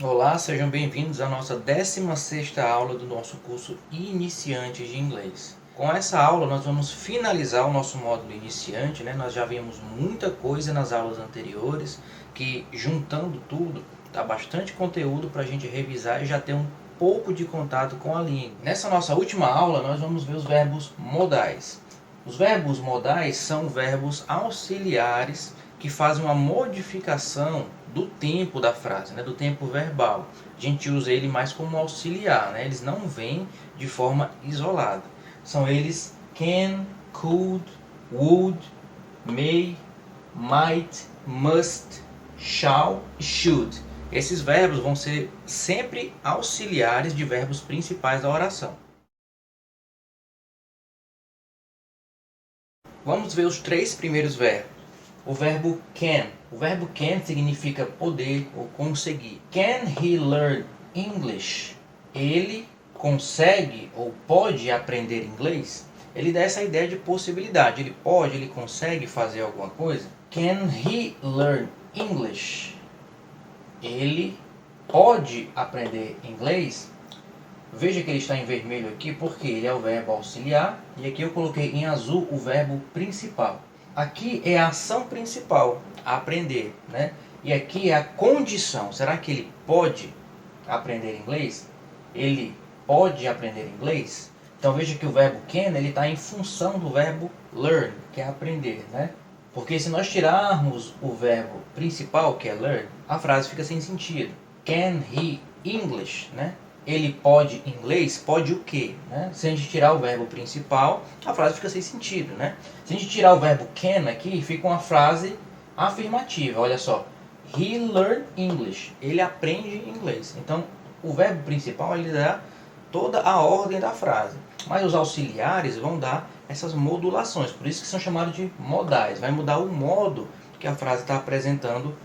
Olá, sejam bem-vindos à nossa 16ª aula do nosso curso Iniciantes de Inglês. Com essa aula nós vamos finalizar o nosso módulo iniciante, né? Nós já vimos muita coisa nas aulas anteriores, que juntando tudo dá bastante conteúdo para a gente revisar e já ter um pouco de contato com a língua. Nessa nossa última aula nós vamos ver os verbos modais. Os verbos modais são verbos auxiliares que fazem uma modificação do tempo da frase, né, do tempo verbal. A gente usa ele mais como auxiliar, né? Eles não vêm de forma isolada. São eles can, could, would, may, might, must, shall e should. Esses verbos vão ser sempre auxiliares de verbos principais da oração. Vamos ver os três primeiros verbos. O verbo can. O verbo can significa poder ou conseguir. Can he learn English? Ele consegue ou pode aprender inglês? Ele dá essa ideia de possibilidade. Ele pode, ele consegue fazer alguma coisa? Can he learn English? Ele pode aprender inglês? Veja que ele está em vermelho aqui porque ele é o verbo auxiliar e aqui eu coloquei em azul o verbo principal. Aqui é a ação principal, aprender, né? E aqui é a condição. Será que ele pode aprender inglês? Ele pode aprender inglês? Então veja que o verbo can ele está em função do verbo learn, que é aprender, né? Porque se nós tirarmos o verbo principal, que é learn, a frase fica sem sentido. Can he English, né? Ele pode inglês? Pode o quê? Né? Se a gente tirar o verbo principal, a frase fica sem sentido, né? Se a gente tirar o verbo can aqui, fica uma frase afirmativa. Olha só. He learned English. Ele aprende inglês. Então, o verbo principal ele dá toda a ordem da frase. Mas os auxiliares vão dar essas modulações. Por isso que são chamados de modais. Vai mudar o modo que a frase está apresentando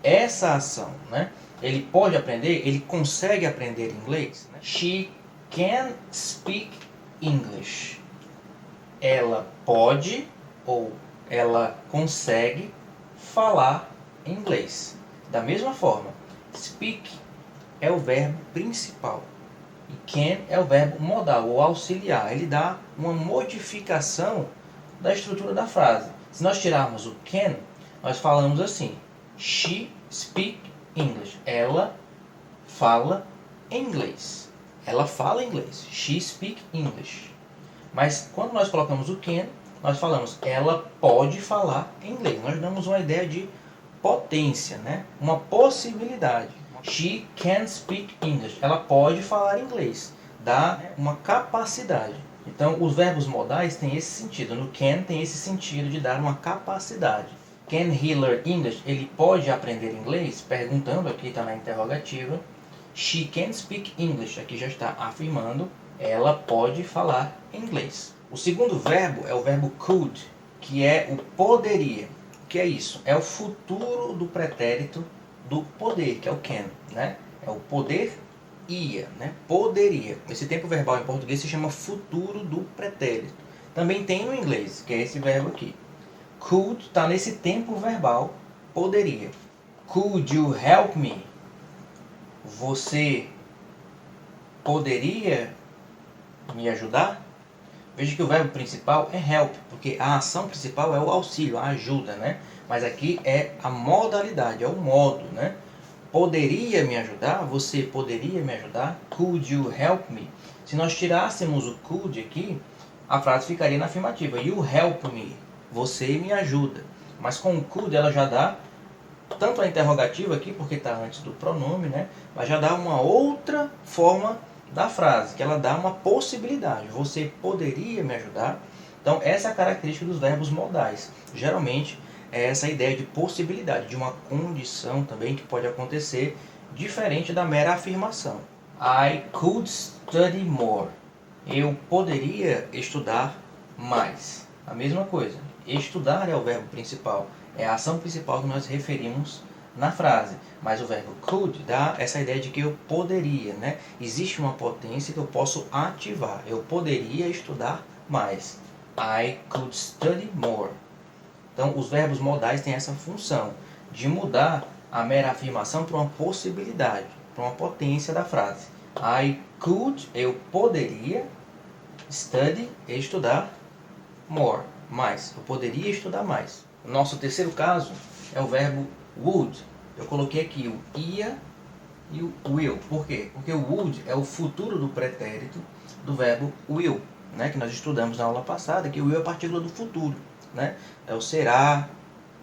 essa ação, né? Ele pode aprender, ele consegue aprender inglês. She can speak English. Ela pode ou ela consegue falar inglês. Da mesma forma, speak é o verbo principal e can é o verbo modal ou auxiliar. Ele dá uma modificação da estrutura da frase. Se nós tirarmos o can, nós falamos assim: She speak English. Ela fala inglês. Ela fala inglês. She speak English. Mas quando nós colocamos o can, nós falamos ela pode falar inglês. Nós damos uma ideia de potência, né? Uma possibilidade. She can speak English. Ela pode falar inglês. Dá uma capacidade. Então, os verbos modais têm esse sentido. No can tem esse sentido de dar uma capacidade. Can he learn English? Ele pode aprender inglês? Perguntando, aqui está na interrogativa. She can speak English. Aqui já está afirmando. Ela pode falar inglês. O segundo verbo é o verbo could, que é o poderia. O que é isso? É o futuro do pretérito do poder, que é o can, né? É o poder ia, né? Poderia. Esse tempo verbal em português se chama futuro do pretérito. Também tem no inglês, que é esse verbo aqui. Could está nesse tempo verbal, poderia. Could you help me? Você poderia me ajudar? Veja que o verbo principal é help, porque a ação principal é o auxílio, a ajuda, né? Mas aqui é a modalidade, é o modo, né? Poderia me ajudar? Você poderia me ajudar? Could you help me? Se nós tirássemos o could aqui, a frase ficaria na afirmativa. You help me. Você me ajuda. Mas com o could ela já dá tanto a interrogativa aqui, porque está antes do pronome, né? Mas já dá uma outra forma da frase, que ela dá uma possibilidade. Você poderia me ajudar? Então, essa é a característica dos verbos modais. Geralmente, é essa ideia de possibilidade, de uma condição também que pode acontecer, diferente da mera afirmação. I could study more. Eu poderia estudar mais. A mesma coisa. Estudar é o verbo principal. É a ação principal que nós referimos na frase. Mas o verbo could dá essa ideia de que eu poderia, né? Existe uma potência que eu posso ativar. Eu poderia estudar mais. I could study more. Então, os verbos modais têm essa função de mudar a mera afirmação para uma possibilidade. para uma potência da frase. I could, eu poderia, study, estudar, more, mais. Eu poderia estudar mais. O nosso terceiro caso é o verbo would. Eu coloquei aqui o ia e o will. Por quê? Porque o would é o futuro do pretérito do verbo will, né? Que nós estudamos na aula passada, que o will é a partícula do futuro, né? É o será,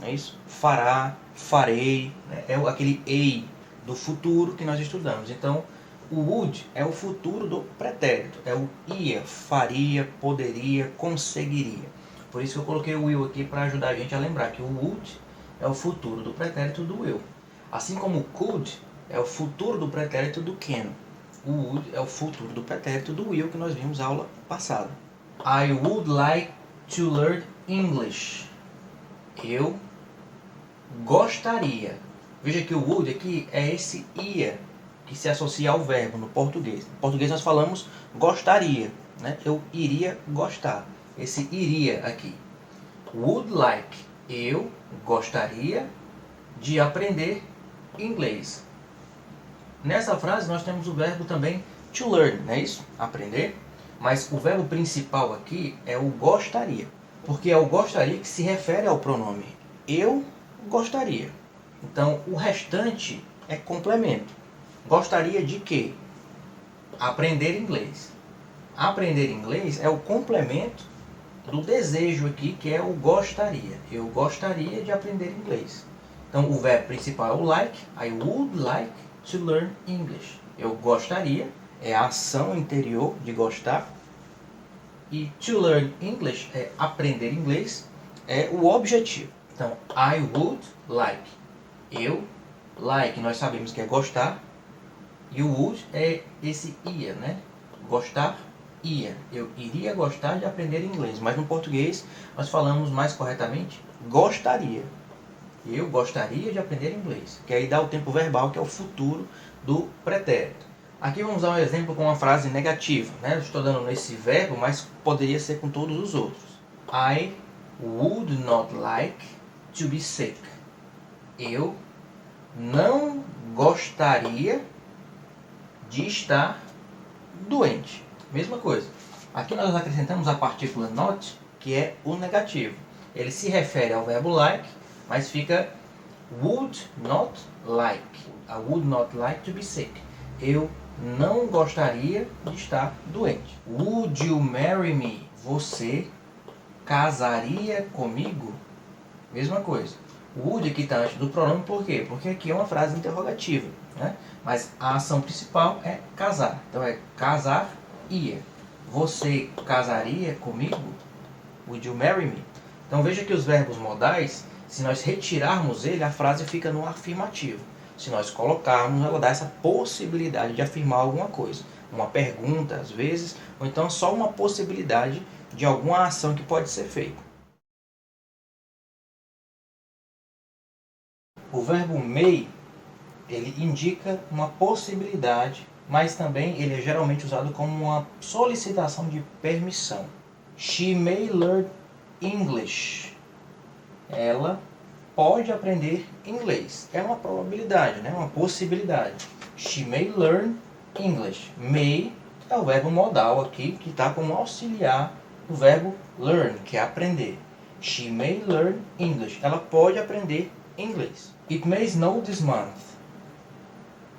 não é isso? Fará, farei, né? É aquele ei do futuro que nós estudamos. Então, o would é o futuro do pretérito, é o ia, faria, poderia, conseguiria. Por isso que eu coloquei o will aqui para ajudar a gente a lembrar que o would é o futuro do pretérito do will. Assim como o could é o futuro do pretérito do can. O would é o futuro do pretérito do will que nós vimos na aula passada. I would like to learn English. Eu gostaria. Veja que o would aqui é esse ia que se associa ao verbo no português. No português nós falamos gostaria, né? Eu iria gostar. Esse iria aqui. Would like. Eu gostaria de aprender inglês. Nessa frase nós temos o verbo também to learn, não é isso? Aprender. Mas o verbo principal aqui é o gostaria. Porque é o gostaria que se refere ao pronome eu gostaria. Então o restante é complemento. Gostaria de quê? Aprender inglês. Aprender inglês é o complemento do desejo aqui, que é o gostaria. Eu gostaria de aprender inglês. Então o verbo principal é o like. I would like to learn English. Eu gostaria, é a ação interior de gostar. E to learn English é aprender inglês, é o objetivo. Então, I would like. Eu, like, nós sabemos que é gostar. E o would é esse ia, né? Gostar, ia. Eu iria gostar de aprender inglês. Mas no português, nós falamos mais corretamente, gostaria. Eu gostaria de aprender inglês. Que aí dá o tempo verbal, que é o futuro do pretérito. Aqui vamos dar um exemplo com uma frase negativa, né? Eu estou dando nesse verbo, mas poderia ser com todos os outros. I would not like to be sick. Eu não gostaria de estar doente. Mesma coisa. Aqui nós acrescentamos a partícula not, que é o negativo. Ele se refere ao verbo like, mas fica would not like. I would not like to be sick. Eu não gostaria de estar doente. Would you marry me? Você casaria comigo? Mesma coisa. O would aqui está antes do pronome, por quê? Porque aqui é uma frase interrogativa, né? Mas a ação principal é casar. Então é casar, ia. Você casaria comigo? Would you marry me? Então veja que os verbos modais, se nós retirarmos ele, a frase fica no afirmativo. Se nós colocarmos, ela dá essa possibilidade de afirmar alguma coisa. Uma pergunta, às vezes, ou então só uma possibilidade de alguma ação que pode ser feita. O verbo may, ele indica uma possibilidade, mas também ele é geralmente usado como uma solicitação de permissão. She may learn English. Ela pode aprender inglês. É uma probabilidade, né? Uma possibilidade. She may learn English. May é o verbo modal aqui, que está como auxiliar do verbo learn, que é aprender. She may learn English. Ela pode aprender inglês. It may snow this month.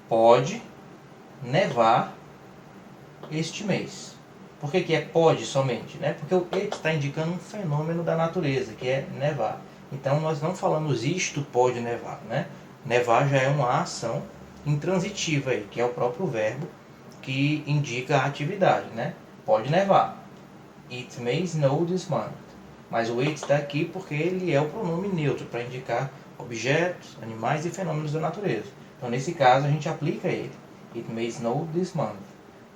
Pode nevar este mês. Por que é pode somente? Né? Porque o it está indicando um fenômeno da natureza, que é nevar. Então nós não falamos isto pode nevar, né? Nevar já é uma ação intransitiva aí, que é o próprio verbo que indica a atividade, né? Pode nevar. It may snow this month. Mas o it está aqui porque ele é o pronome neutro para indicar objetos, animais e fenômenos da natureza. Então nesse caso a gente aplica ele. It may snow this month.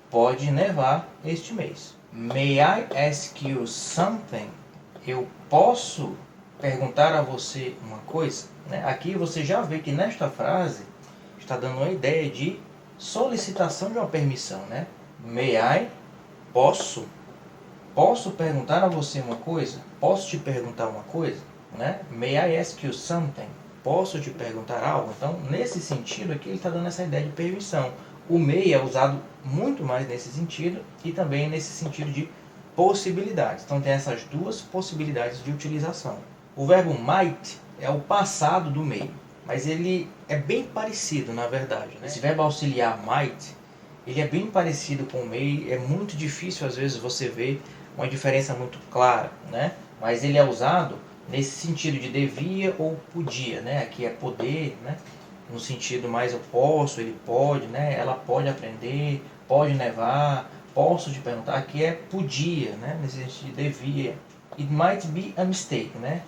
Pode nevar este mês. May I ask you something? Eu posso perguntar a você uma coisa? Né? Aqui você já vê que nesta frase está dando uma ideia de solicitação de uma permissão, né? May I? Posso? Posso perguntar a você uma coisa? Posso te perguntar uma coisa? Né? May I ask you something? posso te perguntar algo? Então, nesse sentido aqui, ele está dando essa ideia de permissão. O may é usado muito mais nesse sentido e também nesse sentido de possibilidades. Então, tem essas duas possibilidades de utilização. O verbo might é o passado do may, mas ele é bem parecido, na verdade, né? Esse verbo auxiliar might, ele é bem parecido com o may. É muito difícil, às vezes, você ver uma diferença muito clara, né? Mas ele é usado nesse sentido de devia ou podia, né? Aqui é poder, né? No sentido mais eu posso, ele pode, né? Ela pode aprender, pode nevar, posso te perguntar. Aqui é podia, né? Nesse sentido de devia. It might be a mistake, né?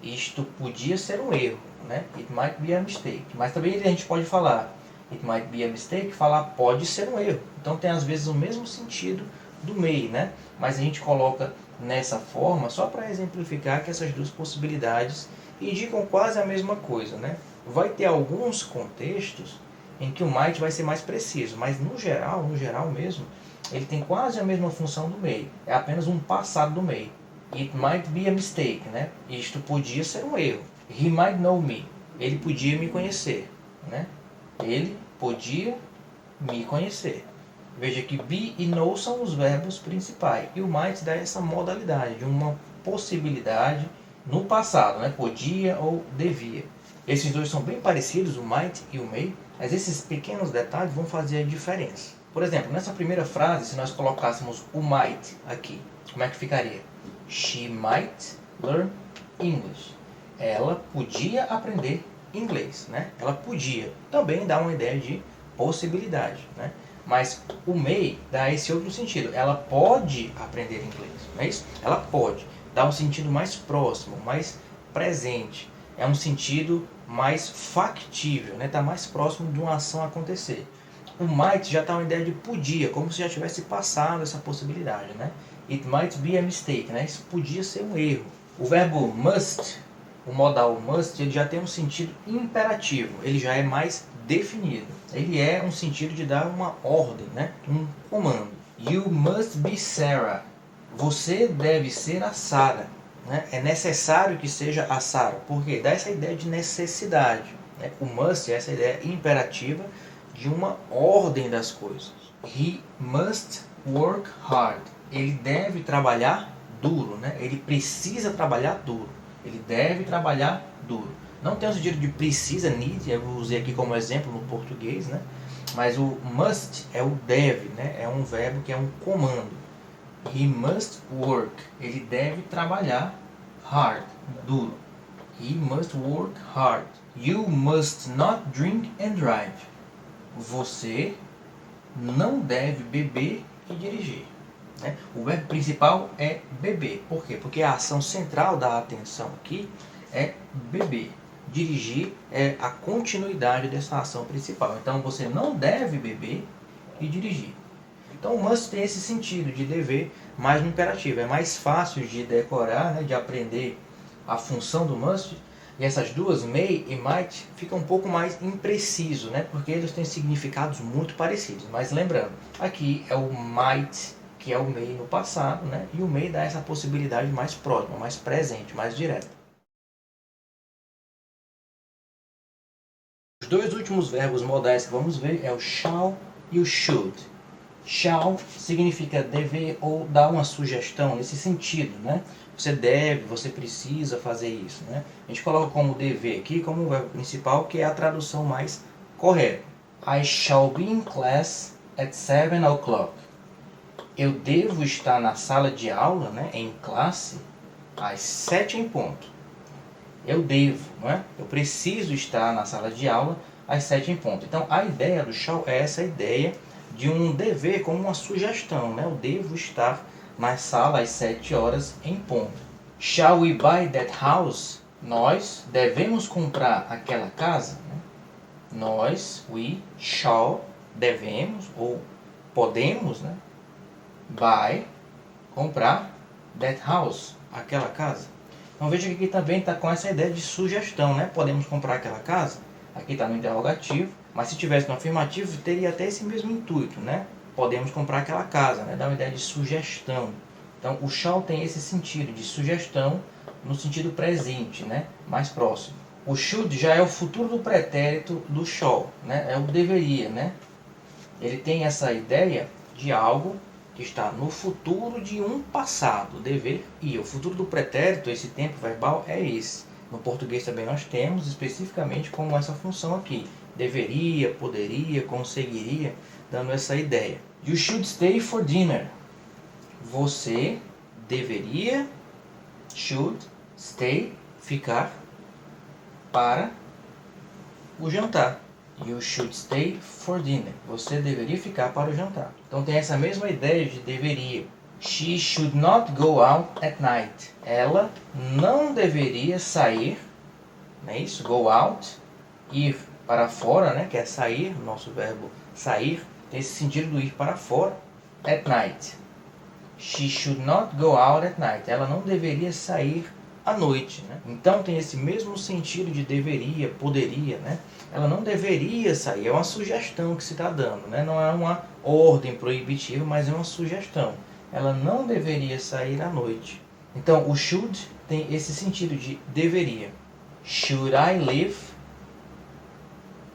Isto podia ser um erro, né? It might be a mistake. Mas também a gente pode falar it might be a mistake, falar pode ser um erro. Então tem às vezes o mesmo sentido do may, né? Mas a gente coloca nessa forma só para exemplificar que essas duas possibilidades indicam quase a mesma coisa, né? Vai ter alguns contextos em que o might vai ser mais preciso, mas no geral mesmo, ele tem quase a mesma função do may. É apenas um passado do may. It might be a mistake, né? Isto podia ser um erro. He might know me. Ele podia me conhecer, né? Ele podia me conhecer. Veja que be e know são os verbos principais. E o might dá essa modalidade de uma possibilidade no passado, né? Podia ou devia. Esses dois são bem parecidos, o might e o may, mas esses pequenos detalhes vão fazer a diferença. Por exemplo, nessa primeira frase, se nós colocássemos o might aqui, como é que ficaria? She might learn English. Ela podia aprender inglês, né? Ela podia. Também dá uma ideia de possibilidade, né? Mas o may dá esse outro sentido. Ela pode aprender inglês, não é isso? Ela pode. Dá um sentido mais próximo, mais presente. É um sentido mais factível, né? Está mais próximo de uma ação acontecer. O might já está uma ideia de podia, como se já tivesse passado essa possibilidade, né? It might be a mistake, né? Isso podia ser um erro. O verbo must, o modal must, ele já tem um sentido imperativo. Ele já é mais definido. Ele é um sentido de dar uma ordem, né? Um comando. You must be Sarah. Você deve ser a Sarah. Né? É necessário que seja a Sarah. Por quê? Dá essa ideia de necessidade. Né? O must é essa ideia imperativa de uma ordem das coisas. He must work hard. Ele deve trabalhar duro. Né? Ele precisa trabalhar duro. Ele deve trabalhar duro. Não tem o sentido de precisa, need, eu usei aqui como exemplo no português, né? Mas o must é o deve, né? É um verbo que é um comando. He must work. Ele deve trabalhar hard, duro. He must work hard. You must not drink and drive. Você não deve beber e dirigir. Né? O verbo principal é beber. Por quê? Porque a ação central da atenção aqui é beber. Dirigir é a continuidade dessa ação principal. Então você não deve beber e dirigir. Então o must tem esse sentido de dever mais no imperativo. É mais fácil de decorar, né, de aprender a função do must. E essas duas, may e might, ficam um pouco mais impreciso, né, porque eles têm significados muito parecidos. Mas lembrando, aqui é o might, que é o may no passado, né, e o may dá essa possibilidade mais próxima, mais presente, mais direta. Os dois últimos verbos modais que vamos ver é o shall e o should. Shall significa dever ou dar uma sugestão nesse sentido, né? Você deve, você precisa fazer isso, né? A gente coloca como dever aqui como o verbo principal, que é a tradução mais correta. I shall be in class at 7 o'clock. Eu devo estar na sala de aula, né, em classe, às 7 em ponto. Eu devo, não é? Eu preciso estar na sala de aula às 7 em ponto. Então, a ideia do shall é essa ideia de um dever como uma sugestão, né? Eu devo estar na sala às 7 horas em ponto. Shall we buy that house? Nós devemos comprar aquela casa? Né? Nós, we, shall, devemos ou podemos, né? Buy, comprar that house, aquela casa. Então veja que aqui também está com essa ideia de sugestão, né? Podemos comprar aquela casa? Aqui está no interrogativo, mas se tivesse no afirmativo, teria até esse mesmo intuito, né? Podemos comprar aquela casa, né? Dá uma ideia de sugestão. Então o shall tem esse sentido de sugestão no sentido presente, né? Mais próximo. O should já é o futuro do pretérito do shall, né? É o deveria, né? Ele tem essa ideia de algo que está no futuro de um passado, dever e. O futuro do pretérito, esse tempo verbal, é esse. No português também nós temos especificamente como essa função aqui. Deveria, poderia, conseguiria, dando essa ideia. You should stay for dinner. Você deveria, should, stay, ficar para o jantar. You should stay for dinner. Você deveria ficar para o jantar. Então tem essa mesma ideia de deveria. She should not go out at night. Ela não deveria sair, não é isso? Go out, ir para fora, né? Que é sair, nosso verbo sair, tem esse sentido do ir para fora. At night. She should not go out at night. Ela não deveria sair à noite, né? Então tem esse mesmo sentido de deveria, poderia, né? Ela não deveria sair, é uma sugestão que se está dando, né? Não é uma ordem proibitiva, mas é uma sugestão. Ela não deveria sair à noite. Então o should tem esse sentido de deveria. Should I leave?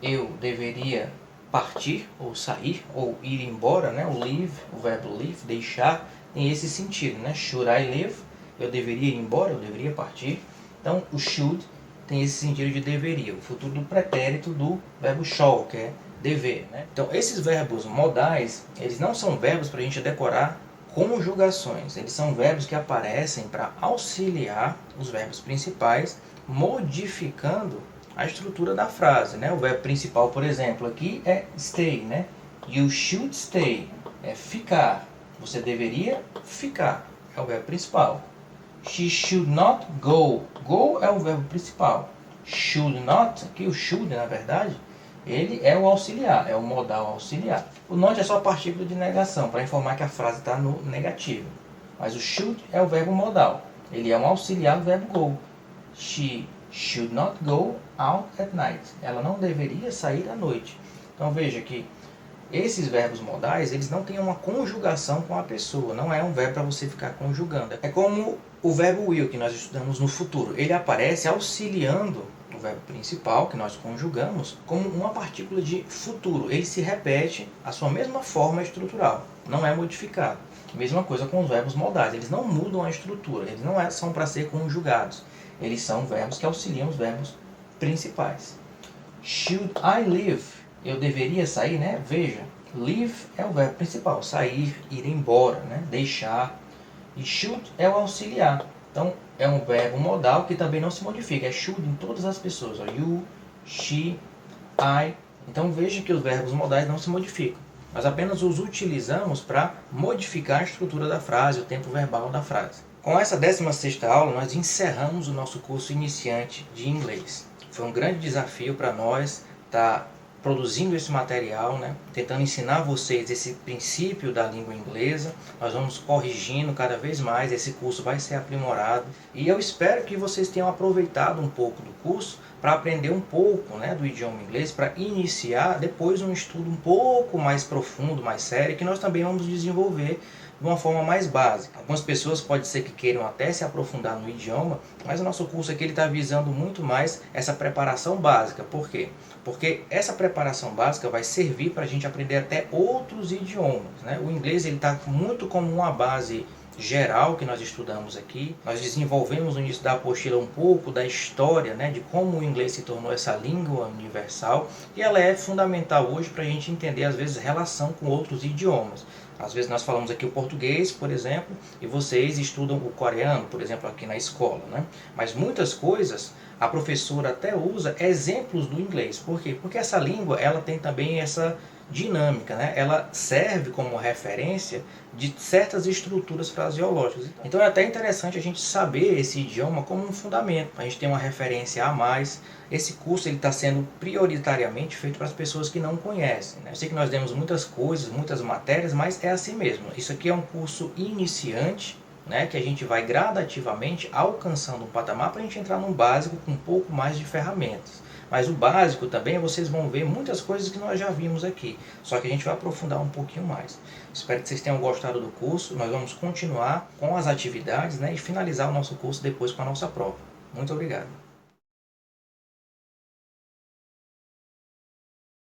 Eu deveria partir, ou sair, ou ir embora, né? O leave, o verbo leave, deixar, tem esse sentido, né? Should I leave? Eu deveria ir embora, eu deveria partir. Então o should tem esse sentido de deveria, o futuro do pretérito do verbo shall, que é dever, né? Então esses verbos modais, eles não são verbos para a gente decorar conjugações, eles são verbos que aparecem para auxiliar os verbos principais, modificando a estrutura da frase, né? O verbo principal, por exemplo, aqui é stay, né? You should stay, é ficar. Você deveria ficar, é o verbo principal. She should not go. Go é o verbo principal. Should not, aqui o should, na verdade, ele é o auxiliar, é o modal auxiliar. O not é só a partícula de negação, para informar que a frase está no negativo. Mas o should é o verbo modal. Ele é um auxiliar do verbo go. She should not go out at night. Ela não deveria sair à noite. Então veja que esses verbos modais, eles não têm uma conjugação com a pessoa. Não é um verbo para você ficar conjugando. É como o verbo will, que nós estudamos no futuro. Ele aparece auxiliando o verbo principal, que nós conjugamos, como uma partícula de futuro. Ele se repete a sua mesma forma estrutural. Não é modificado. Mesma coisa com os verbos modais. Eles não mudam a estrutura. Eles não são para ser conjugados. Eles são verbos que auxiliam os verbos principais. Should I leave? Eu deveria sair, né? Veja, leave é o verbo principal, sair, ir embora, né? Deixar. E should é o auxiliar. Então, é um verbo modal que também não se modifica. É should em todas as pessoas. Ó. You, she, I. Então, veja que os verbos modais não se modificam. Nós apenas os utilizamos para modificar a estrutura da frase, o tempo verbal da frase. Com essa 16ª aula, nós encerramos o nosso curso iniciante de inglês. Foi um grande desafio para nós estar produzindo esse material, né? Tentando ensinar vocês esse princípio da língua inglesa. Nós vamos corrigindo cada vez mais, esse curso vai ser aprimorado. E eu espero que vocês tenham aproveitado um pouco do curso para aprender um pouco, né, do idioma inglês, para iniciar depois um estudo um pouco mais profundo, mais sério, que nós também vamos desenvolver de uma forma mais básica. Algumas pessoas pode ser que queiram até se aprofundar no idioma, mas o nosso curso aqui está visando muito mais essa preparação básica. Por quê? Porque essa preparação básica vai servir para a gente aprender até outros idiomas, né? O inglês está muito como uma base geral que nós estudamos aqui. Nós desenvolvemos no início da apostila um pouco da história, né, de como o inglês se tornou essa língua universal, e ela é fundamental hoje para a gente entender, às vezes, relação com outros idiomas. Às vezes nós falamos aqui o português, por exemplo, e vocês estudam o coreano, por exemplo, aqui na escola, né? Mas muitas coisas a professora até usa exemplos do inglês. Por quê? Porque essa língua ela tem também essa dinâmica, né? Ela serve como referência de certas estruturas fraseológicas. Então é até interessante a gente saber esse idioma como um fundamento. A gente tem uma referência a mais. Esse curso está sendo prioritariamente feito para as pessoas que não conhecem, né? Eu sei que nós demos muitas coisas, muitas matérias, mas é assim mesmo. Isso aqui é um curso iniciante, né, que a gente vai gradativamente alcançando um patamar para a gente entrar num básico com um pouco mais de ferramentas. Mas o básico também, vocês vão ver muitas coisas que nós já vimos aqui, só que a gente vai aprofundar um pouquinho mais. Espero que vocês tenham gostado do curso. Nós vamos continuar com as atividades, né, e finalizar o nosso curso depois com a nossa prova. Muito obrigado.